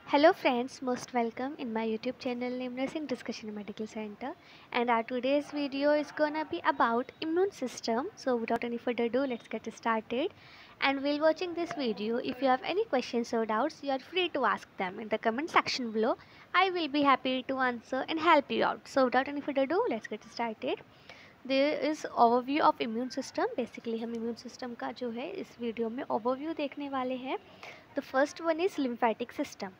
Hello friends, most welcome in my YouTube channel named Nursing Discussion Medical Center, and our today's video is gonna be about immune system. So without any further ado, let's get started. And while watching this video, if you have any questions or doubts, you are free to ask them in the comment section below. I will be happy to answer and help you out. So without any further ado, let's get started. There is overview of immune system. Basically हम immune system का जो है इस video में overview देखने वाले हैं। The first one is lymphatic system.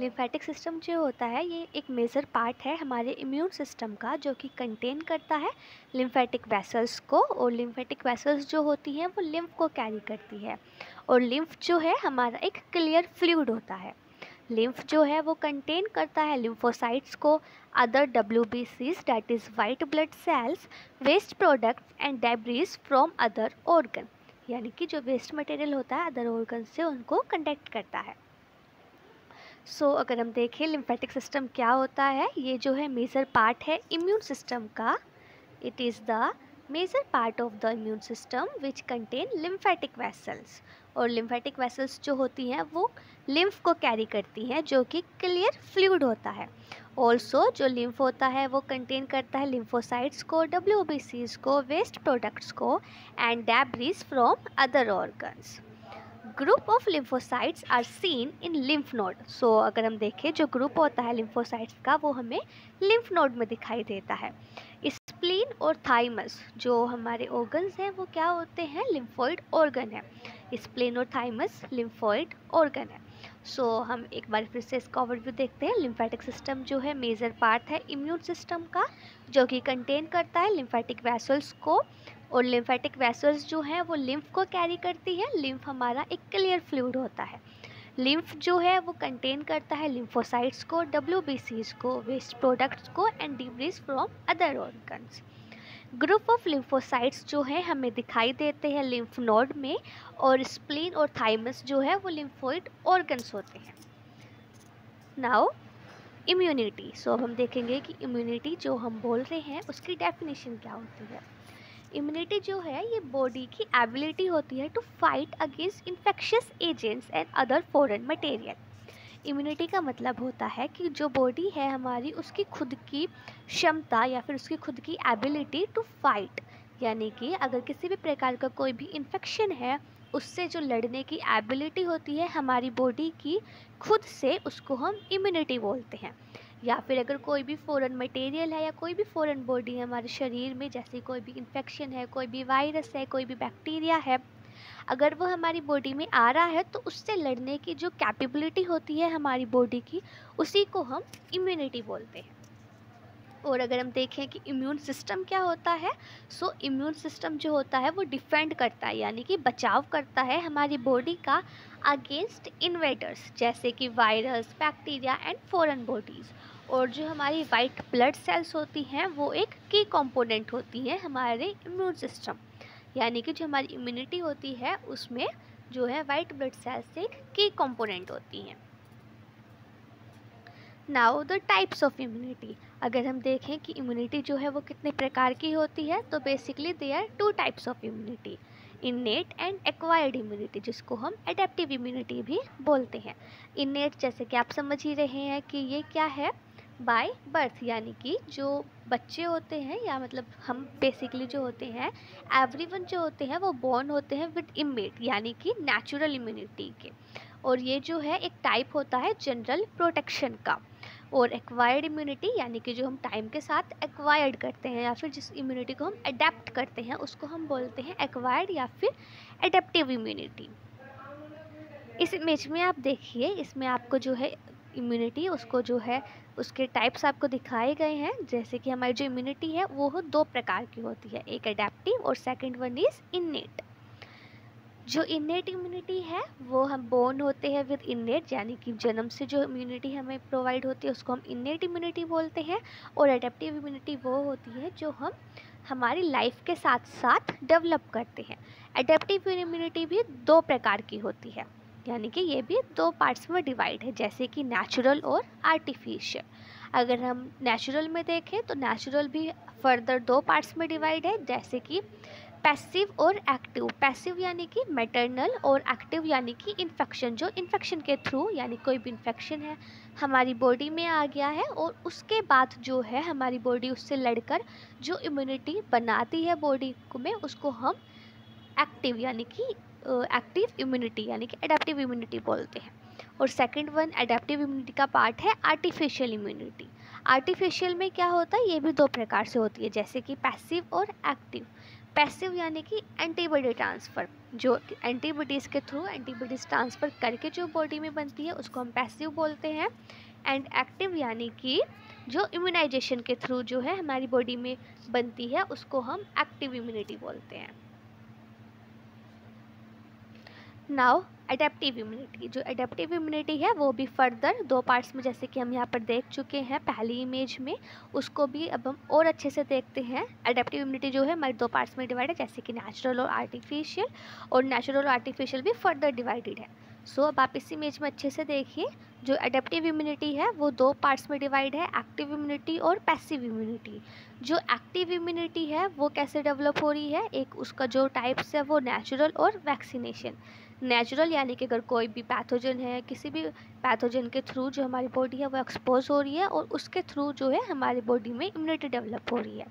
Lymphatic system जो होता है ये एक मेजर पार्ट है हमारे इम्यून सिस्टम का, जो कि कंटेन करता है लिम्फेटिक वेसल्स को, और लिम्फेटिक वेसल्स जो होती हैं वो लिम्फ को कैरी करती है, और लिम्फ जो है हमारा एक क्लियर फ्लूइड होता है। लिम्फ जो है वो कंटेन करता है लिम्फोसाइट्स को, other WBCs that is white blood cells, waste products and debris from other organ, यानी कि जो वेस्ट मटेरियल होता है अदर ऑर्गन से उनको कंडक्ट करता है। सो अगर हम देखें लिम्फेटिक सिस्टम क्या होता है, ये जो है मेजर पार्ट है इम्यून सिस्टम का। It is the major part of the immune system which contain lymphatic vessels, और लिम्फेटिक वेसल्स जो होती हैं वो लिम्फ को कैरी करती हैं, जो कि क्लियर फ्लूइड होता है। ऑल्सो जो लिम्फ होता है वो कंटेन करता है लिम्फोसाइट्स को, WBCs को, वेस्ट प्रोडक्ट्स को and debris from other organs. Group of lymphocytes are seen in lymph node. So अगर हम देखें जो ग्रुप होता है लिम्फोसाइट्स का वो हमें लिम्फ नोड में दिखाई देता है। स्प्लीन और थाइमस जो हमारे ऑर्गन्स हैं वो क्या होते हैं, लिम्फोइड ऑर्गन है। स्प्लीन और थाइमस लिम्फोइड ऑर्गन है। सो हम एक बार फिर से इसका ओवरव्यू देखते हैं। लिम्फेटिक सिस्टम जो है मेजर पार्ट है इम्यून सिस्टम का, जो कि कंटेन करता है लिम्फेटिक वेसल्स को, और लिम्फेटिक वेसल्स जो हैं वो लिम्फ को कैरी करती है। लिम्फ हमारा एक क्लियर फ्लूइड होता है। लिम्फ जो है वो कंटेन करता है लिम्फोसाइट्स को, WBCs को, वेस्ट प्रोडक्ट्स को and debris from other organs. Group of lymphocytes जो है हमें दिखाई देते हैं लिम्फ नोड में, और स्प्लीन और थाइमस जो है वो लिम्फोइड ऑर्गन्स होते हैं। Now immunity. सो अब हम देखेंगे कि इम्यूनिटी जो हम बोल रहे हैं उसकी डेफिनेशन क्या होती है। इम्यूनिटी जो है ये बॉडी की एबिलिटी होती है to fight against infectious agents and other foreign material. Immunity का मतलब होता है कि जो बॉडी है हमारी उसकी खुद की क्षमता या फिर उसकी खुद की एबिलिटी टू फाइट, यानी कि अगर किसी भी प्रकार का कोई भी इन्फेक्शन है उससे जो लड़ने की एबिलिटी होती है हमारी बॉडी की खुद से, उसको हम इम्यूनिटी बोलते हैं। या फिर अगर कोई भी फॉरेन मटेरियल है या कोई भी फॉरेन बॉडी है हमारे शरीर में, जैसे कोई भी इन्फेक्शन है, कोई भी वायरस है, कोई भी बैक्टीरिया है, अगर वो हमारी बॉडी में आ रहा है तो उससे लड़ने की जो कैपेबिलिटी होती है हमारी बॉडी की, उसी को हम इम्यूनिटी बोलते हैं। और अगर हम देखें कि इम्यून सिस्टम क्या होता है, सो इम्यून सिस्टम जो होता है वो डिफेंड करता है, यानी कि बचाव करता है हमारी बॉडी का अगेंस्ट इन्वेडर्स, जैसे कि virus, bacteria and foreign bodies. और जो हमारी वाइट ब्लड सेल्स होती हैं वो एक की कंपोनेंट होती हैं हमारे इम्यून सिस्टम, यानी कि जो हमारी इम्यूनिटी होती है उसमें जो है वाइट ब्लड सेल्स एक की कंपोनेंट होती हैं। Now the types of immunity. अगर हम देखें कि इम्यूनिटी जो है वो कितने प्रकार की होती है, तो basically they are two types of immunity, innate and acquired immunity, जिसको हम एडेप्टिव इम्यूनिटी भी बोलते हैं। इन्नेट जैसे कि आप समझ ही रहे हैं कि ये क्या है, बाय बर्थ, यानी कि जो बच्चे होते हैं या मतलब हम बेसिकली जो होते हैं एवरीवन जो होते हैं वो बॉर्न होते हैं विद इमेट, यानी कि नेचुरल इम्यूनिटी के, और ये जो है एक टाइप होता है जनरल प्रोटेक्शन का। और एक्वायर्ड इम्यूनिटी यानी कि जो हम टाइम के साथ एक्वायर्ड करते हैं या फिर जिस इम्यूनिटी को हम अडेप्ट करते हैं उसको हम बोलते हैं एक्वायर्ड या फिर एडेप्टिव इम्यूनिटी। इस इमेज में आप देखिए, इसमें आपको जो है इम्यूनिटी उसको जो है उसके टाइप्स आपको दिखाए गए हैं। जैसे कि हमारी जो इम्यूनिटी है वो दो प्रकार की होती है, एक एडेप्टिव और सेकंड वन इज़ इन्नेट। जो इन्नेट इम्यूनिटी है वो हम बोर्न होते हैं विद इन्नेट, यानी कि जन्म से जो इम्यूनिटी हमें प्रोवाइड होती है उसको हम इन्नेट इम्यूनिटी बोलते हैं। और एडेप्टिव इम्यूनिटी वो होती है जो हम हमारी लाइफ के साथ साथ डेवलप करते हैं। एडेप्टिव इम्यूनिटी भी दो प्रकार की होती है, यानी कि ये भी दो पार्ट्स में डिवाइड है, जैसे कि नेचुरल और आर्टिफिशियल। अगर हम नेचुरल में देखें तो नेचुरल भी फर्दर दो पार्ट्स में डिवाइड है, जैसे कि पैसिव और एक्टिव। पैसिव यानी कि मैटरनल और एक्टिव यानी कि इन्फेक्शन। जो इन्फेक्शन के थ्रू यानी कोई भी इन्फेक्शन है हमारी बॉडी में आ गया है और उसके बाद जो है हमारी बॉडी उससे लड़कर जो इम्यूनिटी बनाती है बॉडी में उसको हम एक्टिव यानी कि एक्टिव इम्यूनिटी यानी कि एडेप्टिव इम्यूनिटी बोलते हैं। और सेकंड वन एडेप्टिव इम्यूनिटी का पार्ट है आर्टिफिशियल इम्यूनिटी। आर्टिफिशियल में क्या होता है, ये भी दो प्रकार से होती है जैसे कि पैसिव और एक्टिव। पैसिव यानी कि एंटीबॉडी ट्रांसफ़र, जो एंटीबॉडीज़ के थ्रू एंटीबॉडीज़ ट्रांसफ़र करके जो बॉडी में बनती है उसको हम पैसिव बोलते हैं। एंड एक्टिव यानी कि जो इम्यूनाइजेशन के थ्रू जो है हमारी बॉडी में बनती है उसको हम एक्टिव इम्यूनिटी बोलते हैं। Now adaptive immunity. जो एडेप्टिव इम्यूनिटी है वो भी फर्दर दो पार्ट्स में जैसे कि हम यहाँ पर देख चुके हैं पहली इमेज में, उसको भी अब हम और अच्छे से देखते हैं। एडेप्टिव इम्यूनिटी जो है हमारे दो पार्ट्स में डिवाइड है जैसे कि नेचुरल और आर्टिफिशियल, और नेचुरल और आर्टिफिशियल भी फर्दर डिवाइडेड है। सो अब आप इस इमेज में अच्छे से देखिए, जो एडेप्टिव इम्यूनिटी है वो दो पार्ट्स में डिवाइड है, एक्टिव इम्यूनिटी और पैसिव इम्यूनिटी। जो एक्टिव इम्यूनिटी है वो कैसे डेवलप हो रही है, एक उसका जो टाइप्स है वो नेचुरल और वैक्सीनेशन। नेचुरल यानी कि अगर कोई भी पैथोजन है, किसी भी पैथोजन के थ्रू जो हमारी बॉडी है वो एक्सपोज हो रही है और उसके थ्रू जो है हमारी बॉडी में इम्यूनिटी डेवलप हो रही है।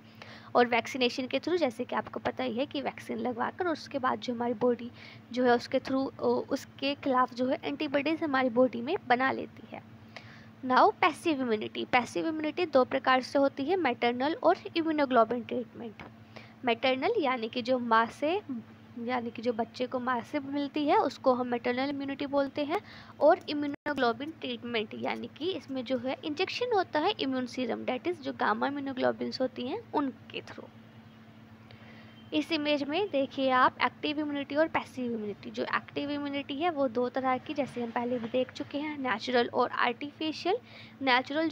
और वैक्सीनेशन के थ्रू जैसे कि आपको पता ही है कि वैक्सीन लगवाकर उसके बाद जो हमारी बॉडी जो है उसके थ्रू उसके खिलाफ जो है एंटीबॉडीज़ हमारी बॉडी में बना लेती है। Now passive immunity. Passive immunity दो प्रकार से होती है, मैटरनल और इम्यूनोग्लोबिन ट्रीटमेंट। मैटरनल यानी कि जो माँ से यानी कि जो बच्चे को माँ से मिलती है उसको हम मैटरनल इम्यूनिटी बोलते हैं। और इम्यूनोग्लोबिन ट्रीटमेंट यानी कि इसमें जो है इंजेक्शन होता है इम्यून सीरम, डेट इज़ जो गामा इम्यूनोग्लोबिन्स होती हैं उनके थ्रू। इस इमेज में देखिए आप एक्टिव इम्यूनिटी और पैसिव इम्यूनिटी। जो एक्टिव इम्यूनिटी है वो दो तरह की जैसे हम पहले भी देख चुके हैं, नेचुरल और आर्टिफिशियल। नेचुरल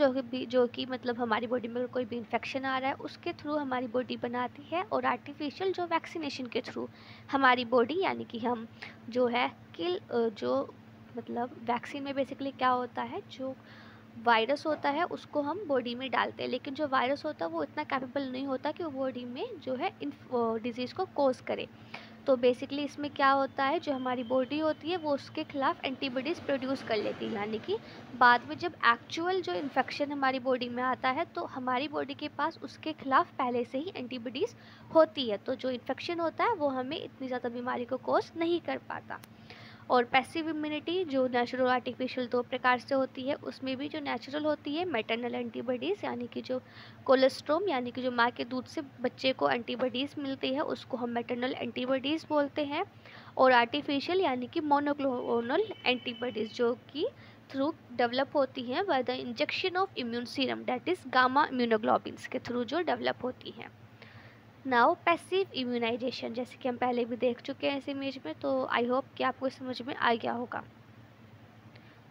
जो कि मतलब हमारी बॉडी में कोई भी इन्फेक्शन आ रहा है उसके थ्रू हमारी बॉडी बनाती है, और आर्टिफिशियल जो वैक्सीनेशन के थ्रू हमारी बॉडी यानी कि हम जो है जो मतलब वैक्सीन में बेसिकली क्या होता है, जो वायरस होता है उसको हम बॉडी में डालते हैं, लेकिन जो वायरस होता है वो इतना कैपेबल नहीं होता कि वो बॉडी में जो है इन डिजीज़ को कोज करे। तो बेसिकली इसमें क्या होता है, जो हमारी बॉडी होती है वो उसके खिलाफ एंटीबॉडीज़ प्रोड्यूस कर लेती है, यानी कि बाद में जब एक्चुअल जो इन्फेक्शन हमारी बॉडी में आता है तो हमारी बॉडी के पास उसके खिलाफ पहले से ही एंटीबॉडीज़ होती है, तो जो इन्फेक्शन होता है वो हमें इतनी ज़्यादा बीमारी को कोज नहीं कर पाता। और पैसिव इम्यूनिटी जो नेचुरल आर्टिफिशियल दो प्रकार से होती है, उसमें भी जो नेचुरल होती है मैटरनल एंटीबॉडीज़ यानी कि जो कोलेस्ट्रोम यानी कि जो माँ के दूध से बच्चे को एंटीबॉडीज़ मिलती है उसको हम मैटरनल एंटीबॉडीज़ बोलते हैं। और आर्टिफिशियल यानी कि मोनोक्लोनल एंटीबॉडीज़ जो कि थ्रू डेवलप होती हैं by the injection of immune serum, that is gamma immunoglobins के थ्रू जो डेवलप होती हैं। नाउ पैसिव इम्यूनाइजेशन, जैसे कि हम पहले भी देख चुके हैं इस इमेज में, तो आई होप कि आपको समझ में आ गया होगा।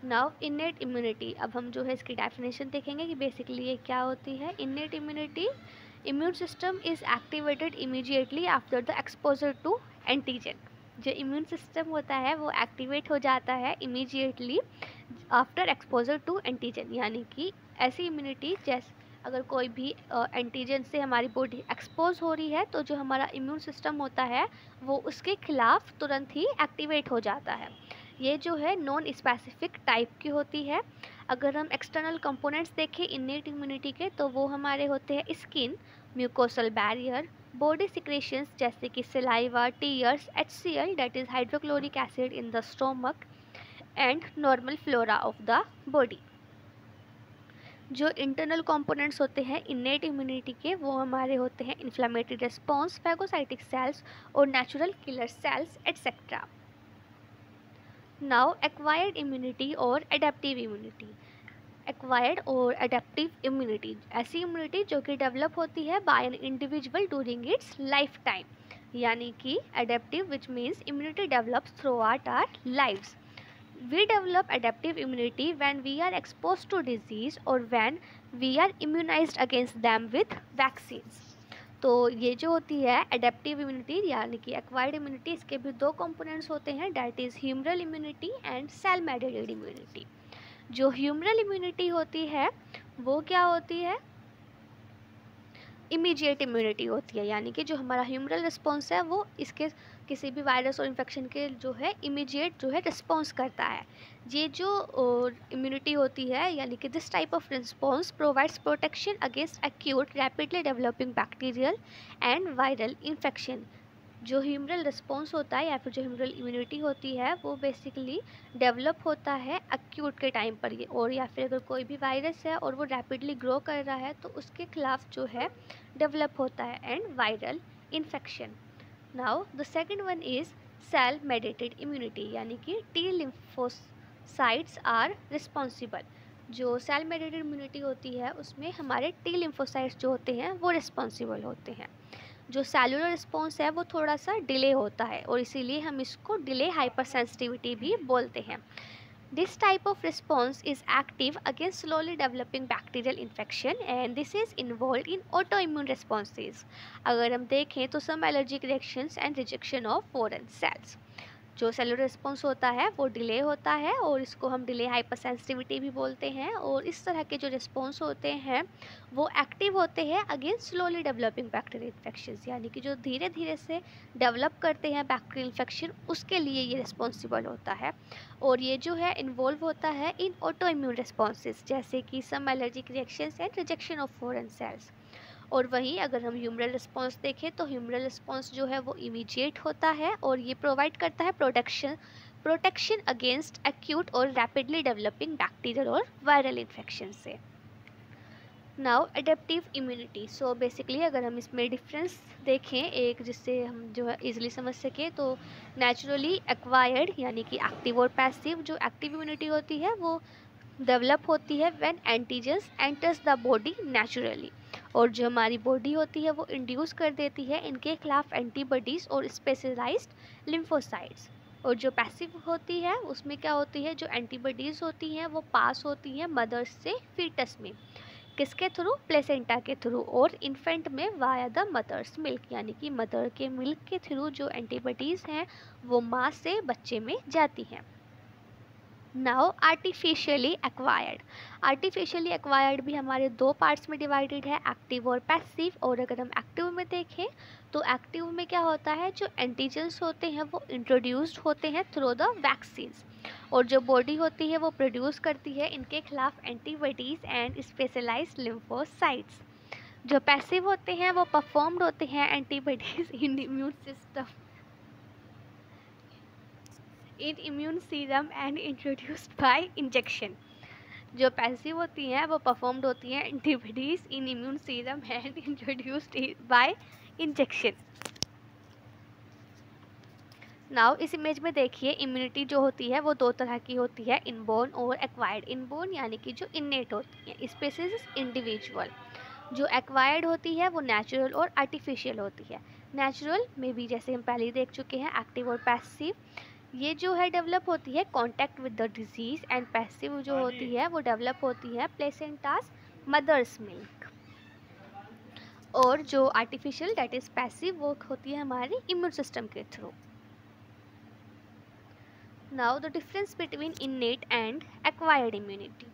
Now innate immunity. अब हम जो है इसकी डेफिनेशन देखेंगे कि बेसिकली ये क्या होती है। Innate immunity, immune system is activated immediately after the exposure to antigen. जो इम्यून सिस्टम होता है वो एक्टिवेट हो जाता है immediately after exposure to antigen, यानी कि ऐसी इम्यूनिटी जैसे अगर कोई भी एंटीजन से हमारी बॉडी एक्सपोज हो रही है तो जो हमारा इम्यून सिस्टम होता है वो उसके खिलाफ तुरंत ही एक्टिवेट हो जाता है। ये जो है नॉन स्पेसिफिक टाइप की होती है। अगर हम एक्सटर्नल कंपोनेंट्स देखें इनेट इम्यूनिटी के तो वो हमारे होते हैं skin, mucosal barrier, body secretions जैसे कि saliva, tears, HCl that is hydrochloric acid in the stomach, and normal flora of the body. जो इंटरनल कंपोनेंट्स होते हैं इनेट इम्यूनिटी के वो हमारे होते हैं इन्फ्लामेटरी रेस्पॉन्स, फैगोसाइटिक सेल्स और natural killer cells etcetera. Now acquired immunity और एडेप्टिव इम्यूनिटी। एक्वायर्ड और एडेप्टिव इम्यूनिटी ऐसी इम्यूनिटी जो कि डेवलप होती है by an individual during it's life time, यानी कि adaptive which means immunity develops throughout our lives. We develop adaptive immunity when we are exposed to disease or when we are immunized against them with vaccines. तो ये जो होती है adaptive immunity यानी कि acquired immunity, इसके भी दो कंपोनेंट्स होते हैं, that is humoral immunity and cell mediated immunity. जो ह्यूमरल इम्यूनिटी होती है वो क्या होती है, इमीडिएट इम्यूनिटी होती है, यानी कि जो हमारा ह्यूमरल रिस्पॉन्स है वो इसके किसी भी वायरस और इन्फेक्शन के जो है इमीडिएट जो है रिस्पॉन्स करता है। ये जो इम्यूनिटी होती है, यानी कि this type of response provides protection against acute rapidly developing bacterial and viral infection. जो ह्यूमरल रिस्पॉन्स होता है या फिर जो ह्यूमरल इम्यूनिटी होती है वो बेसिकली डेवलप होता है एक्यूट के टाइम पर ये, और या फिर अगर कोई भी वायरस है और वो रैपिडली ग्रो कर रहा है तो उसके खिलाफ जो है डेवलप होता है, and viral infection. Now the second one is cell mediated immunity, यानी कि टी लिम्फोसाइट्स आर रिस्पॉन्सिबल। जो सेल मेडिएटेड इम्यूनिटी होती है उसमें हमारे टी लिम्फोसाइट्स जो होते हैं वो रिस्पॉन्सिबल होते हैं। जो सेलुलर रिस्पॉन्स है वो थोड़ा सा डिले होता है और इसीलिए हम इसको डिले हाइपर सेंसिटिविटी भी बोलते हैं। This type of response is active against slowly developing bacterial infection and this is involve in auto immune responses. अगर हम देखें तो some allergic reactions and rejection of foreign cells. जो सेलुलर रिस्पॉन्स होता है वो डिले होता है और इसको हम डिले हाइपर सेंसिटिविटी भी बोलते हैं, और इस तरह के जो रिस्पॉन्स होते हैं वो एक्टिव होते हैं against slowly developing bacterial infections, यानी कि जो धीरे धीरे से डेवलप करते हैं बैक्टीरियल इन्फेक्शन उसके लिए ये रिस्पॉन्सिबल होता है। और ये जो है इन्वॉल्व होता है इन ऑटो इम्यून रिस्पॉन्सेज जैसे कि some allergic reactions and rejection of foreign cells. और वहीं अगर हम ह्यूमरल रिस्पॉन्स देखें तो ह्यूमरल रिस्पॉन्स जो है वो इमीडिएट होता है और ये प्रोवाइड करता है प्रोटेक्शन अगेंस्ट एक्यूट और रैपिडली डेवलपिंग बैक्टीरियल और वायरल इन्फेक्शन से। Now adaptive immunity, so basically अगर हम इसमें डिफरेंस देखें एक जिससे हम जो है इजीली समझ सकें तो नेचुरली एक्वायर्ड यानी कि एक्टिव और पैसिव। जो एक्टिव इम्यूनिटी होती है वो डेवलप होती है when antigens enters the body naturally, और जो हमारी बॉडी होती है वो इंड्यूस कर देती है इनके खिलाफ एंटीबॉडीज़ और स्पेशलाइज्ड लिम्फोसाइट्स। और जो पैसिव होती है उसमें क्या होती है, जो एंटीबॉडीज़ होती हैं वो पास होती हैं मदर्स से फीटस में, किसके थ्रू, प्लेसेंटा के थ्रू, और इन्फेंट में वाया द मदर्स मिल्क, यानी कि मदर के मिल्क के थ्रू जो एंटीबॉडीज़ हैं वो माँ से बच्चे में जाती हैं। Now artificially acquired, artificially acquired भी हमारे दो पार्ट्स में डिवाइडेड है, एक्टिव और पैसिव। और अगर हम एक्टिव में देखें तो एक्टिव में क्या होता है, जो एंटीजन्स होते हैं वो इंट्रोड्यूस्ड होते हैं थ्रू द वैक्सीन्स, और जो बॉडी होती है वो प्रोड्यूस करती है इनके खिलाफ एंटीबॉडीज़ एंड स्पेशलाइज्ड लिम्फोसाइट्स। जो पैसिव होते हैं वो परफॉर्म्ड होते हैं antibodies in immune system in immune serum and introduced by injection. जो पैसिव होती हैं वो परफॉर्म्ड होती हैं antibodies in immune serum and introduced by injection. Now इस इमेज में देखिए इम्यूनिटी जो होती है वो दो तरह की होती है, इनबोर्न और एक्वायर्ड। इनबोर्न यानी कि जो इन्नेट होती है, स्पेसिस इंडिविजुअल। जो एक्वायर्ड होती है वो नेचुरल और आर्टिफिशियल होती है। नेचुरल में भी जैसे हम पहले ही देख चुके हैं एक्टिव और पैसिव, ये जो है डेवलप होती है contact with the disease, and passive जो होती है वो डेवलप होती है प्लेसेंटास मदर्स मिल्क। और जो आर्टिफिशियल दैट इज़ पैसिव वो होती है हमारी इम्यून सिस्टम के through. Now the difference between innate and acquired immunity,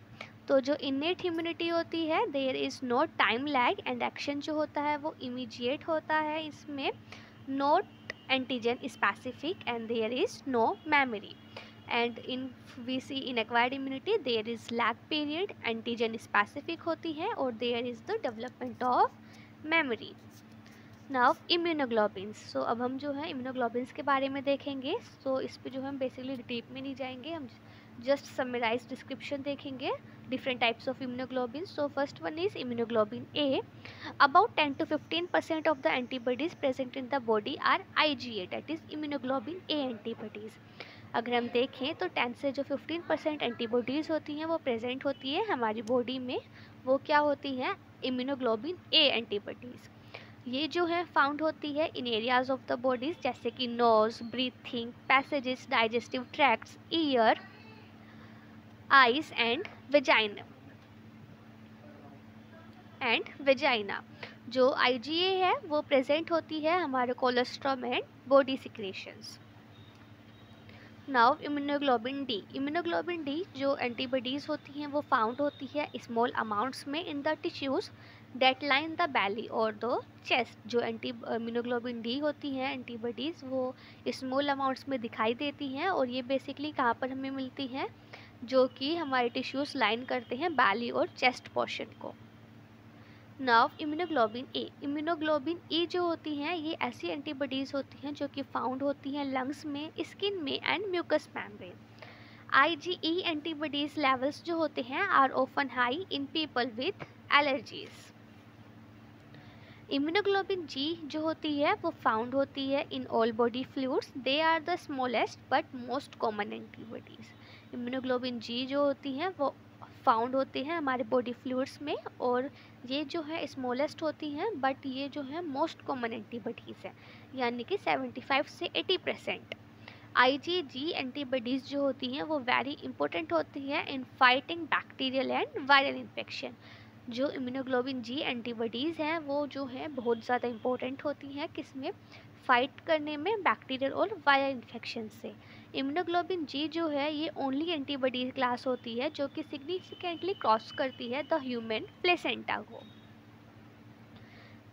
तो जो इन्नेट इम्यूनिटी होती है there is no time lag and action जो होता है वो इमीडिएट होता है, इसमें not antigen specific and there is no memory, and in we see in acquired immunity there is lag period, antigen specific होती है और there is the development of memory. Now immunoglobulins, so अब हम जो है immunoglobulins के बारे में देखेंगे। so इस पे जो हम बेसिकली डीप में नहीं जाएंगे, हम जस्ट समराइज डिस्क्रिप्शन देखेंगे different types of immunoglobulins. So first one is immunoglobulin A. About 10 to 15% of the antibodies present in the body are IgA, that is immunoglobulin A antibodies. अगर हम देखें तो 10 से जो 15% एंटीबॉडीज़ होती हैं वो प्रेजेंट होती है हमारी बॉडी में, वो क्या होती हैं, इम्यूनोग्लोबिन ए एंटीबॉडीज़। ये जो है फाउंड होती है in areas of the bodies जैसे कि nose, breathing, passages, digestive tracts, ear, eyes and vagina. जो IgA है वो प्रेजेंट होती है हमारे cholesterol and body secretions. Now immunoglobin D, immunoglobin D जो एंटीबॉडीज़ होती हैं वो फाउंड होती है स्मॉल अमाउंट्स में in the tissues that line the belly और द चेस्ट। जो एंटी इम्यूनोग्लोबिन डी होती हैं एंटीबॉडीज़, वो स्मॉल अमाउंट्स में दिखाई देती हैं और ये बेसिकली कहाँ पर हमें मिलती हैं, जो कि हमारे टिश्यूज़ लाइन करते हैं बैली और चेस्ट पोर्शन को। नाउ इम्यूनोग्लोबिन ए जो होती हैं ये ऐसी एंटीबॉडीज़ होती हैं जो कि फाउंड होती हैं लंग्स में, स्किन में and mucus membrane. IgE antibodies levels जो होते हैं are often high in people with allergies. Immunoglobin G जो होती है वो फाउंड होती है in all body fluids. They are the smallest but most common antibodies. Immunoglobin G जो होती हैं वो फाउंड होते हैं हमारे बॉडी फ्लूइड्स में, और ये जो है स्मॉलेस्ट होती हैं, बट ये जो है मोस्ट कॉमन एंटीबॉडीज़ है, यानी कि 75 से 80%। IgG एंटीबॉडीज़ जो होती हैं वो वेरी इंपॉर्टेंट होती है in fighting bacterial and viral infection. जो इम्यूनोग्लोबिन जी एंटीबॉडीज़ हैं वो जो है बहुत ज़्यादा इंपॉर्टेंट होती हैं किसमें, फाइट करने में बैक्टीरियल और वायरल इन्फेक्शन से। इम्यूनोग्लोबिन जी जो है ये ओनली एंटीबॉडी क्लास होती है जो कि सिग्निफिकेंटली क्रॉस करती है द ह्यूमन प्लेसेंटा को।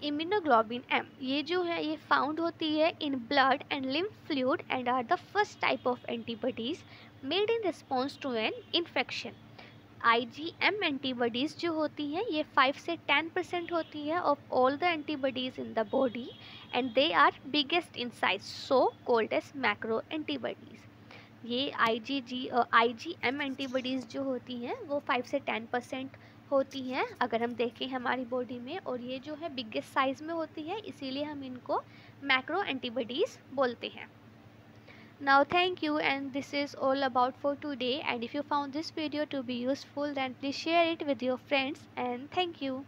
इम्यूनोग्लोबिन एम ये जो है ये फाउंड होती है in blood and lymph fluid and are the first type of antibodies made in response to an infection. IgM antibodies जो होती हैं ये 5 से 10% होती है of all the antibodies in the body and they are biggest in size, so called as macro antibodies. ये IgM antibodies जो होती हैं वो 5 से 10% होती हैं अगर हम देखें हमारी बॉडी में, और ये जो है बिगेस्ट साइज़ में होती है, इसीलिए हम इनको मैक्रो एंटीबॉडीज़ बोलते हैं। Now thank you, and this is all about for today, and if you found this video to be useful then please share it with your friends, and thank you.